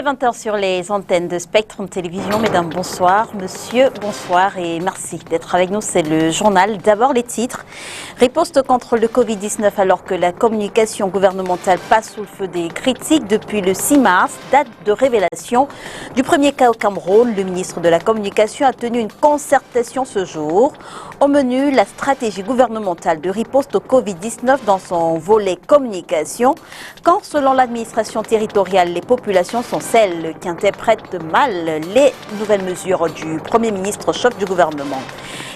Il est 20h sur les antennes de Spectrum Télévision. Mesdames, bonsoir. Monsieur, bonsoir et merci d'être avec nous. C'est le journal. D'abord les titres. Riposte contre le Covid-19 alors que la communication gouvernementale passe sous le feu des critiques depuis le 6 mars, date de révélation du premier cas au Cameroun. Le ministre de la Communication a tenu une concertation ce jour. Au menu, la stratégie gouvernementale de riposte au Covid-19 dans son volet communication, quand selon l'administration territoriale, les populations sont celles qui interprètent mal les nouvelles mesures du Premier ministre chef du gouvernement.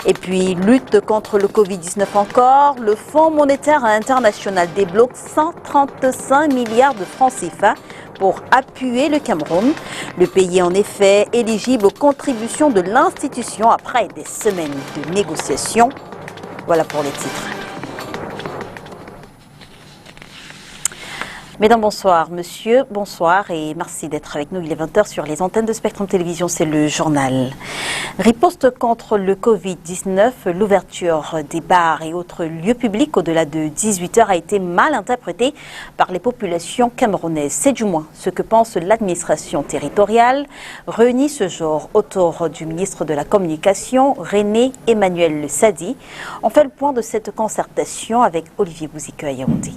Et puis, lutte contre le Covid-19 encore, le Fonds monétaire international débloque 135 milliards de francs CFA pour appuyer le Cameroun. Le pays est en effet éligible aux contributions de l'institution après des semaines de négociations. Voilà pour les titres. Mesdames, bonsoir. Monsieur, bonsoir et merci d'être avec nous. Il est 20h sur les antennes de Spectrum Télévision, c'est le journal. Riposte contre le Covid-19, l'ouverture des bars et autres lieux publics au-delà de 18h a été mal interprétée par les populations camerounaises. C'est du moins ce que pense l'administration territoriale, réunie ce jour autour du ministre de la Communication, René Emmanuel Sadi. On fait le point de cette concertation avec Olivier Bouzike à Yaoundé.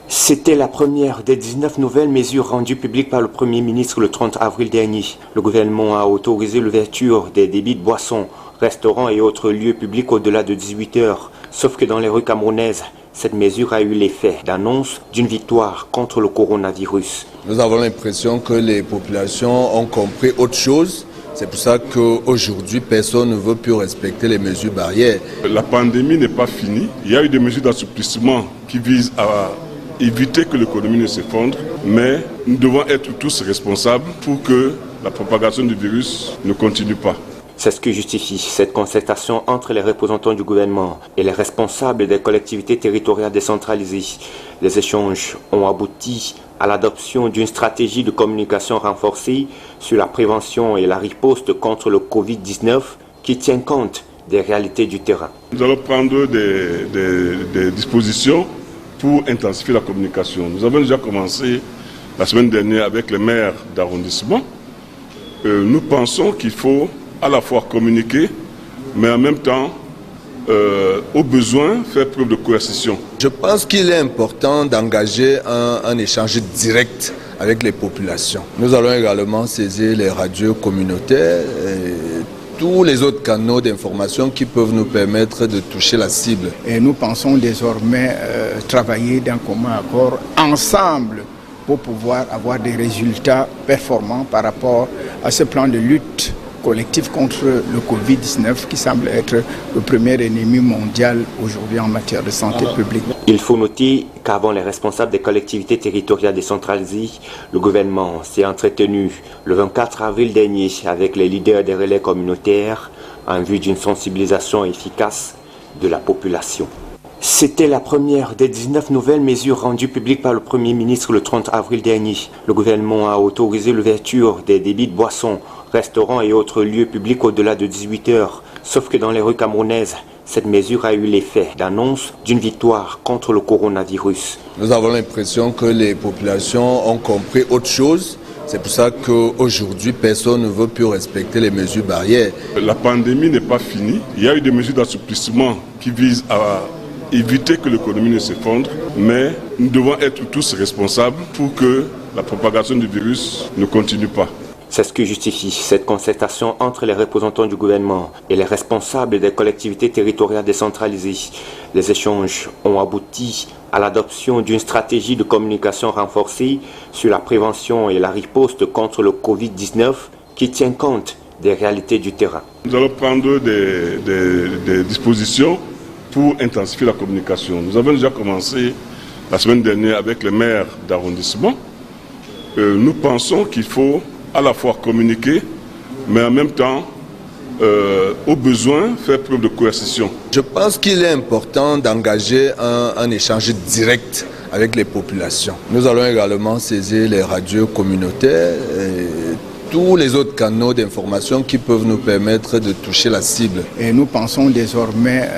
C'était la première des 19 nouvelles mesures rendues publiques par le Premier ministre le 30 avril dernier. Le gouvernement a autorisé l'ouverture des débits de boissons, restaurants et autres lieux publics au-delà de 18 heures. Sauf que dans les rues camerounaises, cette mesure a eu l'effet d'annonce d'une victoire contre le coronavirus. Nous avons l'impression que les populations ont compris autre chose. C'est pour ça qu'aujourd'hui, personne ne veut plus respecter les mesures barrières. La pandémie n'est pas finie. Il y a eu des mesures d'assouplissement qui visent à éviter que l'économie ne s'effondre, mais nous devons être tous responsables pour que la propagation du virus ne continue pas. C'est ce que justifie cette concertation entre les représentants du gouvernement et les responsables des collectivités territoriales décentralisées. Les échanges ont abouti à l'adoption d'une stratégie de communication renforcée sur la prévention et la riposte contre le Covid-19 qui tient compte des réalités du terrain. Nous allons prendre des dispositions pour intensifier la communication. Nous avons déjà commencé la semaine dernière avec les maires d'arrondissement. Nous pensons qu'il faut à la fois communiquer, mais en même temps, au besoin, faire preuve de coercition. Je pense qu'il est important d'engager un échange direct avec les populations. Nous allons également saisir les radios communautaires et tous les autres canaux d'information qui peuvent nous permettre de toucher la cible. Et nous pensons désormais travailler d'un commun accord ensemble pour pouvoir avoir des résultats performants par rapport à ce plan de lutte collectif contre le Covid-19 qui semble être le premier ennemi mondial aujourd'hui en matière de santé publique. Il faut noter qu'avant les responsables des collectivités territoriales décentralisées, le gouvernement s'est entretenu le 24 avril dernier avec les leaders des relais communautaires en vue d'une sensibilisation efficace de la population. C'était la première des 19 nouvelles mesures rendues publiques par le Premier ministre le 30 avril dernier. Le gouvernement a autorisé l'ouverture des débits de boissons, restaurants et autres lieux publics au-delà de 18 heures. Sauf que dans les rues camerounaises, cette mesure a eu l'effet d'annonce d'une victoire contre le coronavirus. Nous avons l'impression que les populations ont compris autre chose. C'est pour ça qu'aujourd'hui, personne ne veut plus respecter les mesures barrières. La pandémie n'est pas finie. Il y a eu des mesures d'assouplissement qui visent à éviter que l'économie ne s'effondre, mais nous devons être tous responsables pour que la propagation du virus ne continue pas. C'est ce que justifie cette concertation entre les représentants du gouvernement et les responsables des collectivités territoriales décentralisées. Les échanges ont abouti à l'adoption d'une stratégie de communication renforcée sur la prévention et la riposte contre le Covid-19 qui tient compte des réalités du terrain. Nous allons prendre des dispositions pour intensifier la communication. Nous avons déjà commencé la semaine dernière avec les maires d'arrondissement. Nous pensons qu'il faut à la fois communiquer, mais en même temps, au besoin, faire preuve de coercition. Je pense qu'il est important d'engager un échange direct avec les populations. Nous allons également saisir les radios communautaires et tous les autres canaux d'information qui peuvent nous permettre de toucher la cible. Et nous pensons désormais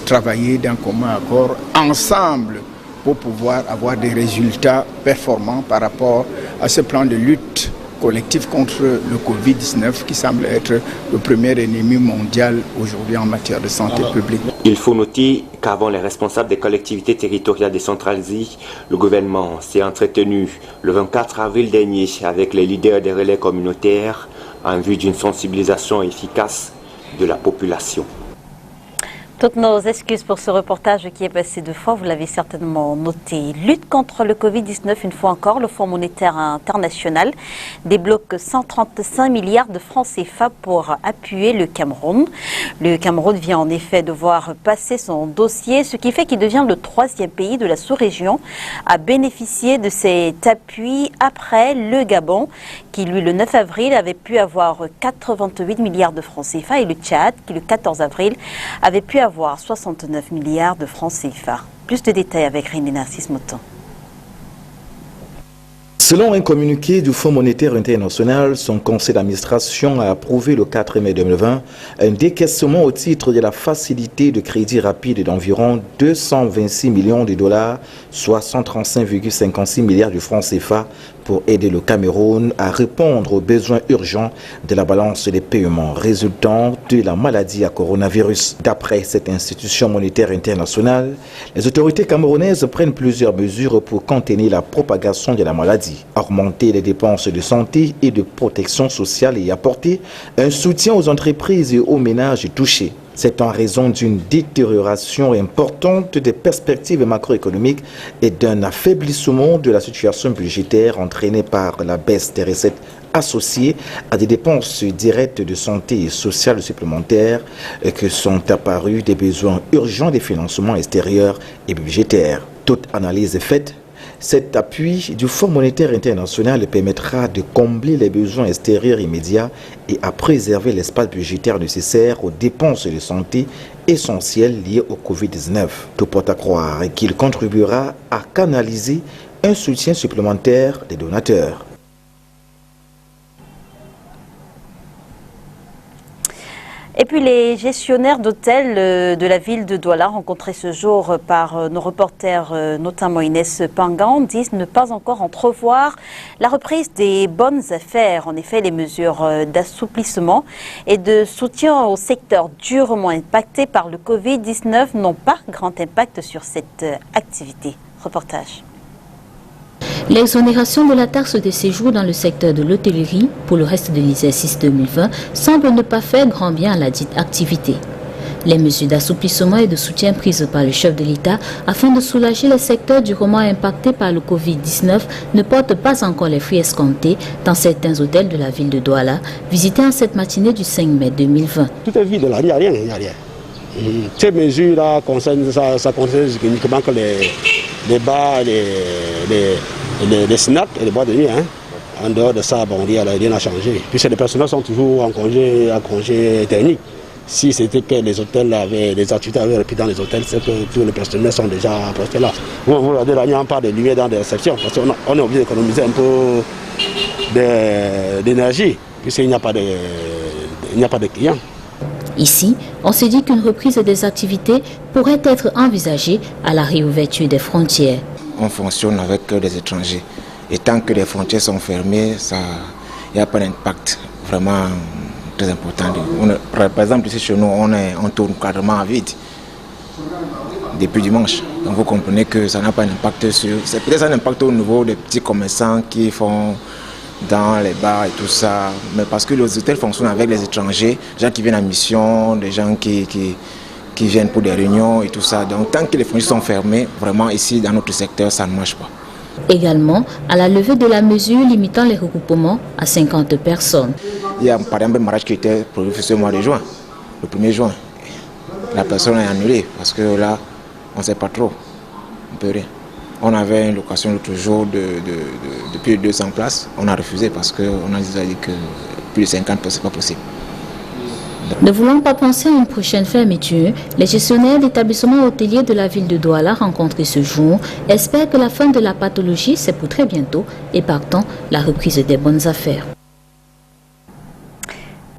travailler d'un commun accord ensemble pour pouvoir avoir des résultats performants par rapport à ce plan de lutte collectif contre le Covid-19 qui semble être le premier ennemi mondial aujourd'hui en matière de santé publique. Il faut noter qu'avant les responsables des collectivités territoriales décentralisées, le gouvernement s'est entretenu le 24 avril dernier avec les leaders des relais communautaires en vue d'une sensibilisation efficace de la population. Toutes nos excuses pour ce reportage qui est passé 2 fois, vous l'avez certainement noté. Lutte contre le Covid-19, une fois encore, le Fonds monétaire international débloque 135 milliards de francs CFA pour appuyer le Cameroun. Le Cameroun vient en effet de voir passer son dossier, ce qui fait qu'il devient le 3e pays de la sous-région à bénéficier de cet appui après le Gabon, qui lui le 9 avril avait pu avoir 88 milliards de francs CFA et le Tchad, qui le 14 avril avait pu avoir 69 milliards de francs CFA. Plus de détails avec René Narcisse Moton. Selon un communiqué du Fonds monétaire international, son conseil d'administration a approuvé le 4 mai 2020 un décaissement au titre de la facilité de crédit rapide d'environ 226 millions de dollars, soit 135,56 milliards de francs CFA, pour aider le Cameroun à répondre aux besoins urgents de la balance des paiements résultant de la maladie à coronavirus. D'après cette institution monétaire internationale, les autorités camerounaises prennent plusieurs mesures pour contenir la propagation de la maladie, augmenter les dépenses de santé et de protection sociale et apporter un soutien aux entreprises et aux ménages touchés. C'est en raison d'une détérioration importante des perspectives macroéconomiques et d'un affaiblissement de la situation budgétaire entraînée par la baisse des recettes associées à des dépenses directes de santé et sociales supplémentaires que sont apparus des besoins urgents des financements extérieurs et budgétaires. Toute analyse est faite. Cet appui du Fonds monétaire international permettra de combler les besoins extérieurs immédiats et à préserver l'espace budgétaire nécessaire aux dépenses de santé essentielles liées au Covid-19. Tout porte à croire qu'il contribuera à canaliser un soutien supplémentaire des donateurs. Et puis les gestionnaires d'hôtels de la ville de Douala, rencontrés ce jour par nos reporters, notamment Inès Pangan, disent ne pas encore entrevoir la reprise des bonnes affaires. En effet, les mesures d'assouplissement et de soutien au secteur durement impacté par le Covid-19 n'ont pas grand impact sur cette activité. Reportage. L'exonération de la taxe de séjour dans le secteur de l'hôtellerie pour le reste de l'exercice 2020 semble ne pas faire grand bien à la dite activité. Les mesures d'assouplissement et de soutien prises par le chef de l'État afin de soulager les secteurs durement impactés par le Covid-19 ne portent pas encore les fruits escomptés dans certains hôtels de la ville de Douala, visités en cette matinée du 5 mai 2020. Tout est vide là, il n'y a rien, Ces mesures-là ça concerne uniquement que les bars, les snacks et les boîtes de nuit. En dehors de ça, rien n'a changé. Puis les personnels sont toujours en congé technique. Si c'était que les hôtels avaient, les activités avaient repris dans les hôtels, c'est que tous les personnels sont déjà postés là. Vous regardez là, il n'y a pas de lumière dans des sections, parce qu'on est obligé d'économiser un peu d'énergie, puisqu'il n'y a pas de clients. Ici, on se dit qu'une reprise des activités pourrait être envisagée à la réouverture des frontières. On fonctionne avec des étrangers. Et tant que les frontières sont fermées, il n'y a pas d'impact vraiment très important. Par exemple, ici chez nous, on tourne carrément vide depuis dimanche. Donc vous comprenez que ça n'a pas d'impact sur... C'est peut-être un impact au niveau des petits commerçants qui font dans les bars et tout ça. Mais parce que les hôtels fonctionnent avec les étrangers, des gens qui viennent en mission, des gens qui viennent pour des réunions et tout ça. Donc tant que les frontières sont fermées, vraiment ici dans notre secteur, ça ne marche pas. Également, à la levée de la mesure limitant les regroupements à 50 personnes. Il y a par exemple un mariage qui était prévu ce mois de juin, le 1er juin. La personne est annulée parce que là, on ne sait pas trop, on peut rien. On avait une location l'autre jour de plus de 200 places, on a refusé parce qu'on a dit que plus de 50 places, ce n'est pas possible. Ne voulant pas penser à une prochaine fermeture, les gestionnaires d'établissements hôteliers de la ville de Douala rencontrés ce jour espèrent que la fin de la pathologie c'est pour très bientôt et partant la reprise des bonnes affaires.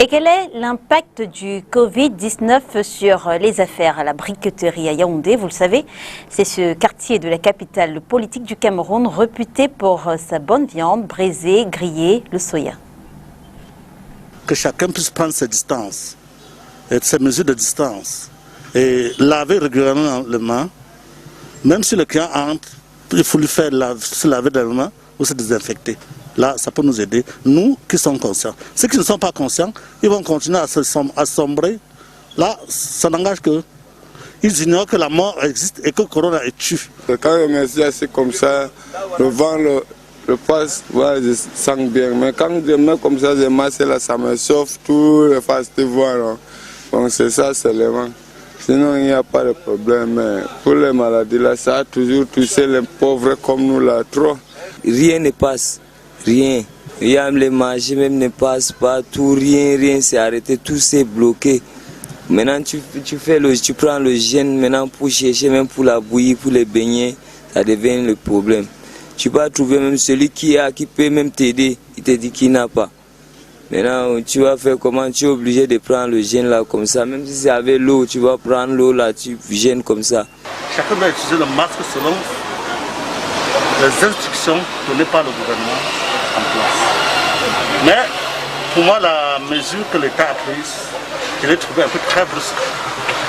Et quel est l'impact du Covid-19 sur les affaires à la briqueterie à Yaoundé? Vous le savez, c'est ce quartier de la capitale politique du Cameroun réputé pour sa bonne viande, braisée, grillée, le soya. Que chacun puisse prendre ses distances, et ses mesures de distance, et laver régulièrement les mains. Même si le client entre, il faut lui faire se laver les mains ou se désinfecter. Là, ça peut nous aider, nous qui sommes conscients. Ceux qui ne sont pas conscients, ils vont continuer à sombrer. Là, ça n'engage que. Ils ignorent que la mort existe et que le corona est tue. Quand je me suis assis comme ça, le vent, le passe, ouais, je sens bien. Mais quand je mets comme ça, je masse là, ça me chauffe tout le festival. Donc c'est ça seulement. Sinon, il n'y a pas de problème. Mais pour les maladies, là, ça a toujours touché les pauvres comme nous, là, trop. Rien ne passe. Rien. Les marchés même ne passent pas, tout, rien s'est arrêté, tout s'est bloqué. Maintenant tu prends le gène maintenant pour chercher, même pour la bouillie, pour les beignets, ça devient le problème. Tu vas trouver même celui qui peut même t'aider, il te dit qu'il n'a pas. Maintenant tu vas faire comment? Tu es obligé de prendre le gène là comme ça, même si c'est avec l'eau, tu vas prendre l'eau là, tu gènes comme ça. Chacun doit utiliser le masque selon les instructions données par le gouvernement en place. Mais pour moi, la mesure que l'État a prise, je l'ai trouvée un peu très brusque.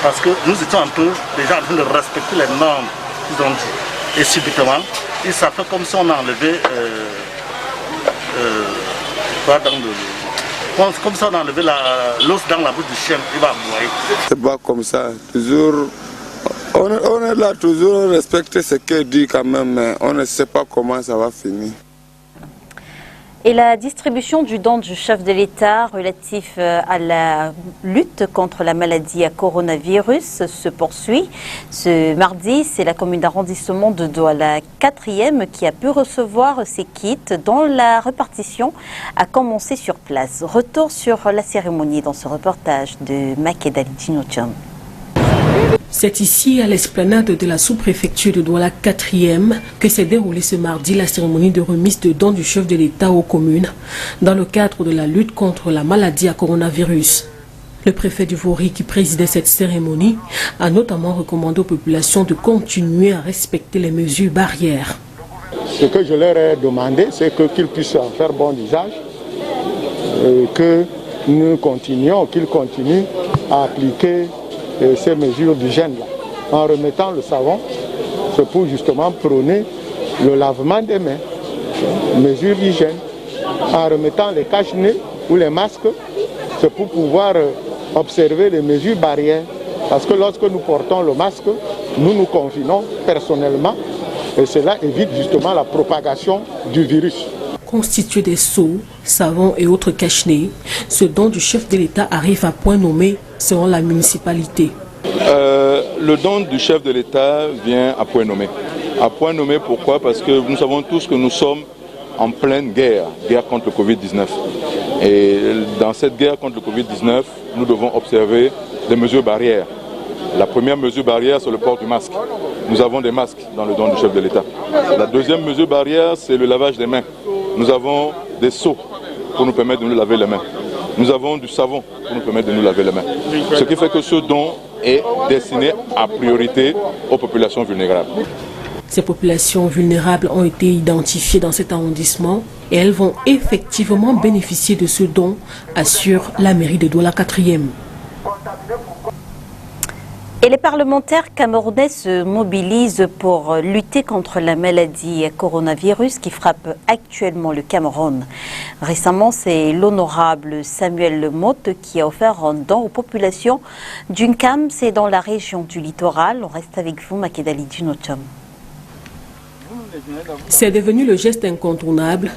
Parce que nous étions un peu déjà en train de respecter les normes qu'ils ont dit. Et subitement, ça fait comme si on a enlevé comme si on a enlevé l'os dans la bouche du chien, il va aboyer. C'est pas comme ça. Toujours, on est là, toujours, on respecte ce qu'il dit quand même, mais on ne sait pas comment ça va finir. Et la distribution du don du chef de l'État relatif à la lutte contre la maladie à coronavirus se poursuit. Ce mardi, c'est la commune d'arrondissement de Douala 4e qui a pu recevoir ces kits dont la répartition a commencé sur place. Retour sur la cérémonie dans ce reportage de Makedali Djinotcham. C'est ici, à l'esplanade de la sous-préfecture de Douala 4e, que s'est déroulée ce mardi la cérémonie de remise de dons du chef de l'État aux communes dans le cadre de la lutte contre la maladie à coronavirus. Le préfet du Vori, qui présidait cette cérémonie, a notamment recommandé aux populations de continuer à respecter les mesures barrières. Ce que je leur ai demandé, c'est qu'ils puissent en faire bon usage, que nous continuions, qu'ils continuent à appliquer ces mesures d'hygiène-là. En remettant le savon, c'est pour justement prôner le lavement des mains, mesures d'hygiène. En remettant les cache-nez ou les masques, c'est pour pouvoir observer les mesures barrières. Parce que lorsque nous portons le masque, nous nous confinons personnellement et cela évite justement la propagation du virus. Constitué des seaux, savons et autres cache-nez, ce don du chef de l'État arrive à point nommé selon la municipalité. Le don du chef de l'État vient à point nommé. À point nommé, pourquoi? Parce que nous savons tous que nous sommes en pleine guerre contre le Covid-19. Et dans cette guerre contre le Covid-19, nous devons observer des mesures barrières. La première mesure barrière, c'est le port du masque. Nous avons des masques dans le don du chef de l'État. La deuxième mesure barrière, c'est le lavage des mains. Nous avons des seaux pour nous permettre de nous laver les mains. Nous avons du savon pour nous permettre de nous laver les mains. Ce qui fait que ce don est destiné à priorité aux populations vulnérables. Ces populations vulnérables ont été identifiées dans cet arrondissement et elles vont effectivement bénéficier de ce don, assure la mairie de Douala 4e. Et les parlementaires camerounais se mobilisent pour lutter contre la maladie coronavirus qui frappe actuellement le Cameroun. Récemment, c'est l'honorable Samuel Motte qui a offert un don aux populations d'Unkam, c'est dans la région du littoral. On reste avec vous, Makedali Djinotcham. C'est devenu le geste incontournable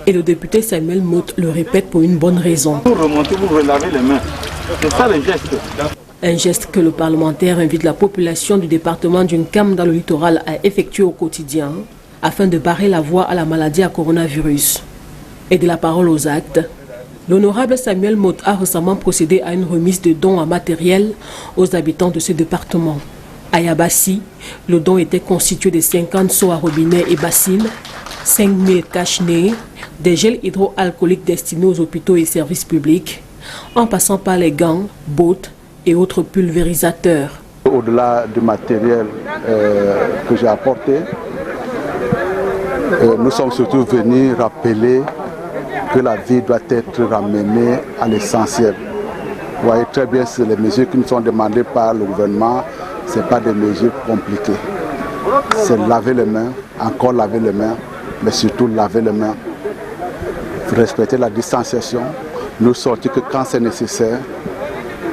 et le député Samuel Motte le répète pour une bonne raison. Vous remontez, vous relavez les mains. C'est ça le geste. Un geste que le parlementaire invite la population du département d'Unkam dans le littoral à effectuer au quotidien afin de barrer la voie à la maladie à coronavirus. Et de la parole aux actes, l'honorable Samuel Motte a récemment procédé à une remise de dons en matériel aux habitants de ce département. À Yabassi, le don était constitué de 50 seaux à robinet et bassines, 5000 cache-nez, des gels hydroalcooliques destinés aux hôpitaux et services publics, en passant par les gants, bottes et autres pulvérisateurs. Au-delà du matériel que j'ai apporté, nous sommes surtout venus rappeler que la vie doit être ramenée à l'essentiel. Vous voyez très bien, les mesures qui nous sont demandées par le gouvernement, ce n'est pas des mesures compliquées. C'est laver les mains, encore laver les mains, mais surtout laver les mains. Respecter la distanciation, ne sortir que quand c'est nécessaire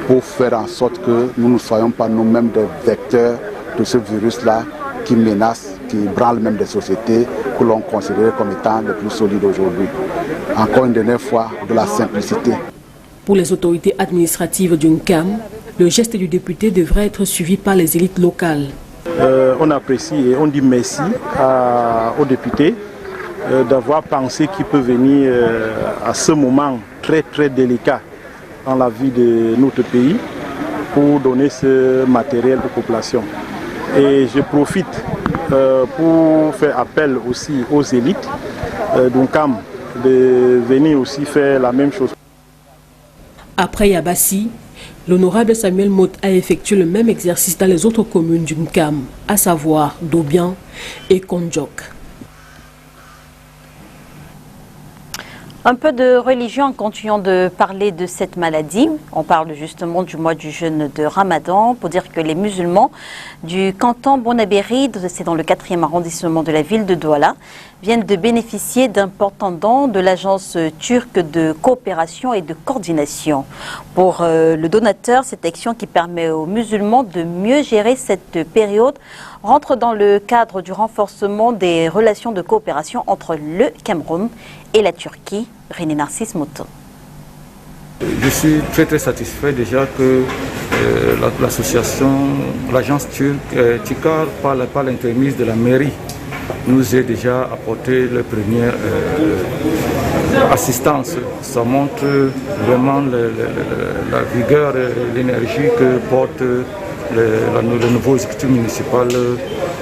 pour faire en sorte que nous ne soyons pas nous-mêmes des vecteurs de ce virus-là qui menace, qui branle même des sociétés que l'on considère comme étant les plus solides aujourd'hui. Encore une dernière fois, de la simplicité. Pour les autorités administratives d'une CAM, le geste du député devrait être suivi par les élites locales. On apprécie et on dit merci aux députés d'avoir pensé qu'il peut venir à ce moment très très délicat dans la vie de notre pays pour donner ce matériel aux populations. Et je profite pour faire appel aussi aux élites d'UNCAM de venir aussi faire la même chose. Après Yabassi, l'honorable Samuel Mott a effectué le même exercice dans les autres communes du Nkam, à savoir Dobian et Kondjok. Un peu de religion en continuant de parler de cette maladie. On parle justement du mois du jeûne de Ramadan pour dire que les musulmans du canton Bonabéry, c'est dans le 4e arrondissement de la ville de Douala, viennent de bénéficier d'importants dons de l'agence turque de coopération et de coordination. Pour le donateur, cette action qui permet aux musulmans de mieux gérer cette période rentre dans le cadre du renforcement des relations de coopération entre le Cameroun et la Turquie. René Narcisse Moto. Je suis très satisfait déjà que l'association, l'agence turque TICAR, par l'intermédiaire de la mairie, nous ait déjà apporté la première assistance. Ça montre vraiment la vigueur et l'énergie que porte le nouveau exécutif municipal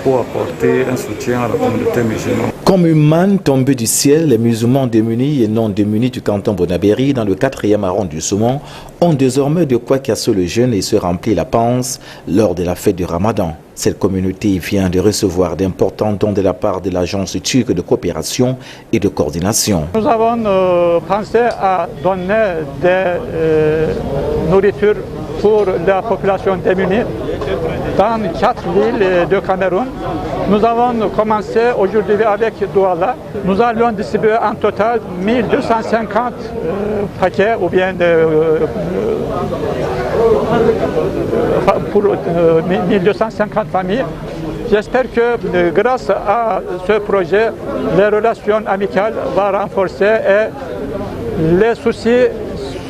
pour apporter un soutien à la communauté musulmane. Comme une manne tombée du ciel, les musulmans démunis et non démunis du canton Bonabéry dans le 4e arrondissement ont désormais de quoi casser le jeûne et se remplir la panse lors de la fête du Ramadan. Cette communauté vient de recevoir d'importants dons de la part de l'agence turque de coopération et de coordination. Nous avons pensé à donner des nourritures pour la population démunie dans 4 villes de Cameroun. Nous avons commencé aujourd'hui avec Douala. Nous allons distribuer en total 1250 paquets ou bien pour 1250 familles. J'espère que grâce à ce projet, les relations amicales vont renforcer et les soucis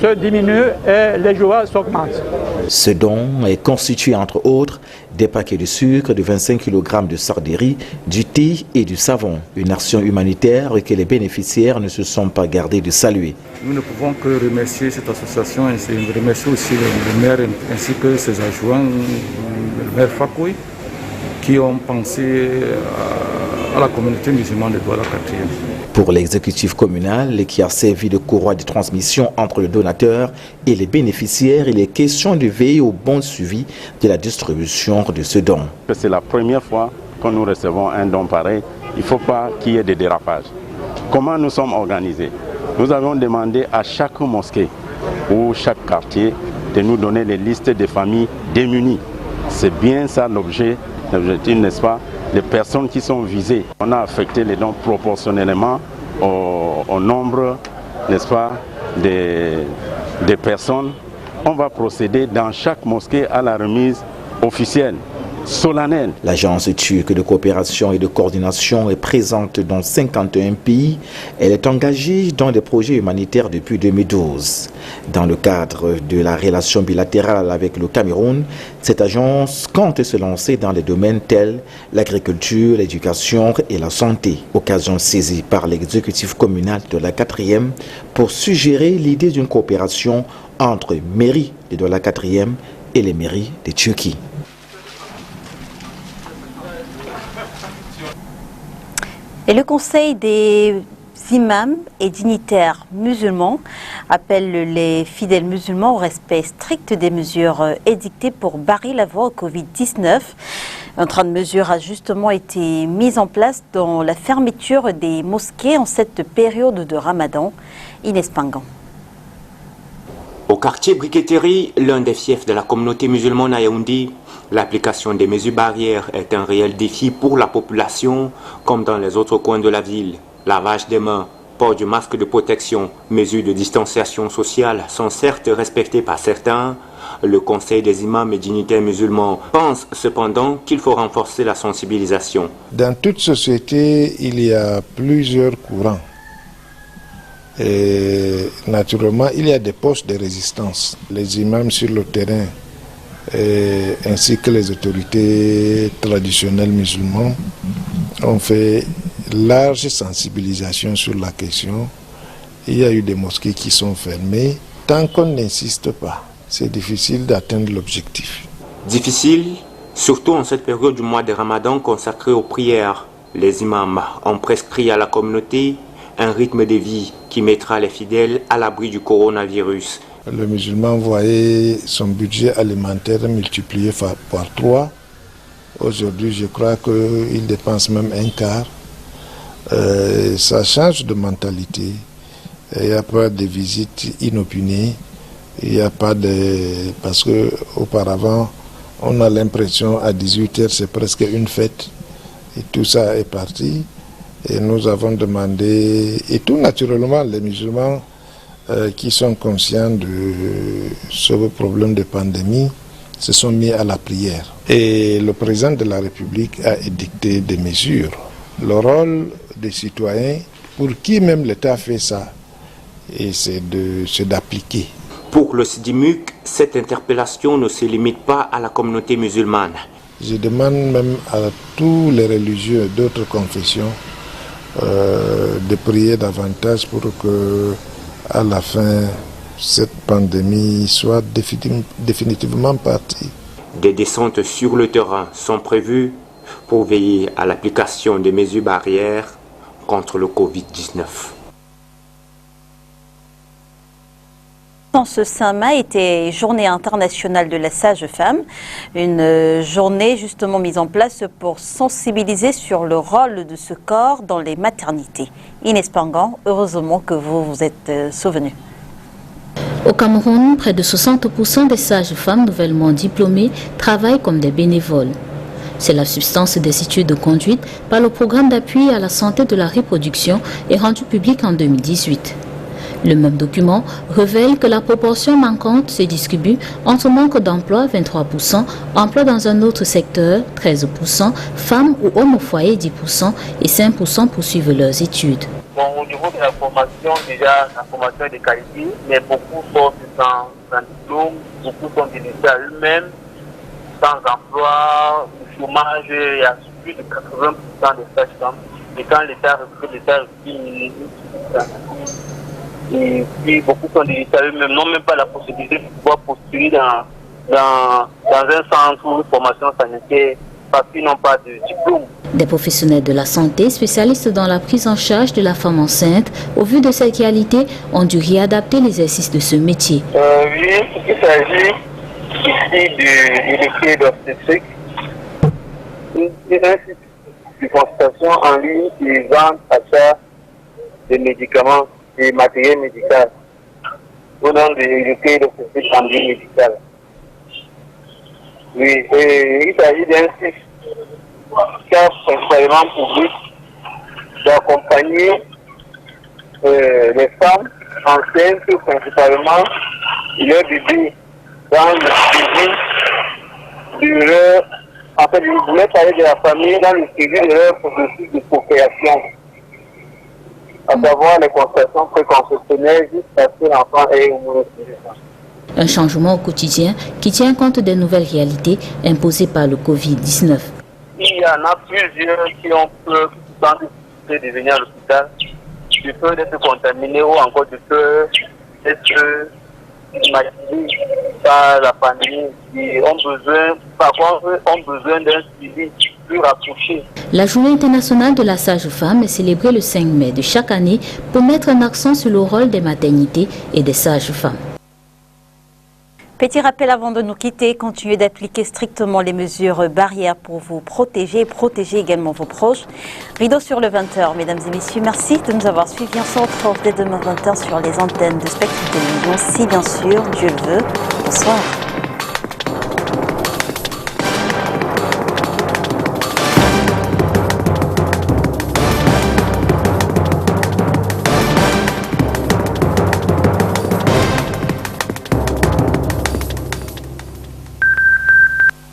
se diminuent et les joies s'augmentent. Ce don est constitué entre autres des paquets de sucre, de 25 kg de sarderie, du thé et du savon. Une action humanitaire que les bénéficiaires ne se sont pas gardés de saluer. Nous ne pouvons que remercier cette association et remercier aussi le maire ainsi que ses adjoints, le maire Fakoui, qui ont pensé à la communauté musulmane de Douala 4e. Pour l'exécutif communal, qui a servi de courroie de transmission entre le donateur et les bénéficiaires, il est question de veiller au bon suivi de la distribution de ce don. C'est la première fois que nous recevons un don pareil. Il ne faut pas qu'il y ait de dérapage. Comment nous sommes organisés? Nous avons demandé à chaque mosquée ou chaque quartier de nous donner les listes des familles démunies. C'est bien ça l'objectif, n'est-ce pas? Les personnes qui sont visées. On a affecté les dons proportionnellement au nombre, n'est-ce pas, des personnes. On va procéder dans chaque mosquée à la remise officielle, solennelle. L'agence turque de coopération et de coordination est présente dans 51 pays. Elle est engagée dans des projets humanitaires depuis 2012. Dans le cadre de la relation bilatérale avec le Cameroun, cette agence compte se lancer dans des domaines tels l'agriculture, l'éducation et la santé. Occasion saisie par l'exécutif communal de la 4e pour suggérer l'idée d'une coopération entre mairies de la 4e et les mairies de Turquie. Et le Conseil des imams et dignitaires musulmans appellent les fidèles musulmans au respect strict des mesures édictées pour barrer la voie au Covid-19. Un train de mesures a justement été mis en place dans la fermeture des mosquées en cette période de Ramadan. Inès Pangan. Au quartier Briqueterie, l'un des fiefs de la communauté musulmane à Yaoundé, l'application des mesures barrières est un réel défi pour la population, comme dans les autres coins de la ville. Lavage des mains, port du masque de protection, mesures de distanciation sociale sont certes respectées par certains. Le Conseil des imams et dignitaires musulmans pense cependant qu'il faut renforcer la sensibilisation. Dans toute société, il y a plusieurs courants. Et naturellement, il y a des postes de résistance. Les imams sur le terrain, ainsi que les autorités traditionnelles musulmanes, ont fait large sensibilisation sur la question. Il y a eu des mosquées qui sont fermées. Tant qu'on n'insiste pas, c'est difficile d'atteindre l'objectif. Difficile, surtout en cette période du mois de Ramadan consacrée aux prières. Les imams ont prescrit à la communauté un rythme de vie qui mettra les fidèles à l'abri du coronavirus. Le musulman voyait son budget alimentaire multiplié par 3. Aujourd'hui, je crois qu'il dépense même un quart. Ça change de mentalité. Il n'y a pas de visites inopinées. Il n'y a pas de... Parce qu'auparavant, on a l'impression à 18h, c'est presque une fête. Et tout ça est parti. Et nous avons demandé, et tout naturellement, les musulmans qui sont conscients de ce problème de pandémie se sont mis à la prière. Et le président de la République a édicté des mesures. Le rôle des citoyens, pour qui même l'État fait ça, c'est d'appliquer. Pour le SIDIMUC, cette interpellation ne se limite pas à la communauté musulmane. Je demande même à tous les religieux d'autres confessions de prier davantage pour que, à la fin, cette pandémie soit définitivement partie. Des descentes sur le terrain sont prévues pour veiller à l'application des mesures barrières contre le Covid-19. Ce 5 mai était journée internationale de la sage-femme, une journée justement mise en place pour sensibiliser sur le rôle de ce corps dans les maternités. Inès Pangan, heureusement que vous vous êtes souvenu. Au Cameroun, près de 60% des sages-femmes nouvellement diplômées travaillent comme des bénévoles. C'est la substance des études de conduite par le programme d'appui à la santé de la reproduction et rendu public en 2018. Le même document révèle que la proportion manquante se distribue entre manque d'emploi 23%, emploi dans un autre secteur 13%, femmes ou hommes au foyer 10% et 5% poursuivent leurs études. Bon, au niveau de la formation, déjà la formation est de qualité, mais beaucoup sortent sans diplôme, beaucoup sont délaissés à eux-mêmes, sans emploi, au chômage, il y a plus de 80% des sages-femmes. Et quand l'État recrute, et puis beaucoup sont délaissés à eux-mêmes, n'ont même pas la possibilité de pouvoir postuler dans un centre de formation sanitaire parce qu'ils n'ont pas de diplôme. Des professionnels de la santé spécialistes dans la prise en charge de la femme enceinte, au vu de cette réalité, ont dû réadapter l'exercice de ce métier. Oui, il s'agit ici du métier d'obstétrique, un site de consultation en ligne qui vend achat des médicaments et matériel médical au nom de l'unité d'obstétrique en ligne médicale. Oui, et il s'agit d'un site qui a principalement pour but d'accompagner les femmes enceintes, principalement leur bébé, dans le suivi de leur... En fait, je voulais parler de la famille dans le suivi de leur processus de procréation, à savoir les consultations préconceptionnelles jusqu'à ce que l'enfant ait homosexuel. Un changement au quotidien qui tient compte des nouvelles réalités imposées par le Covid-19. Il y en a plusieurs qui ont peur, qui sont de venir à l'hôpital, de peur d'être contaminés ou encore de peur d'être stigmatisés par la pandémie. Ils ont besoin, par contre, ont besoin d'un suivi plus rapprochés. La journée internationale de la sage-femme est célébrée le 5 mai de chaque année pour mettre un accent sur le rôle des maternités et des sages-femmes. Petit rappel avant de nous quitter, continuez d'appliquer strictement les mesures barrières pour vous protéger et protéger également vos proches. Rideau sur le 20h, mesdames et messieurs, merci de nous avoir suivis. On se retrouve dès demain 20h sur les antennes de Spectre Télévision, si bien sûr Dieu le veut. Bonsoir.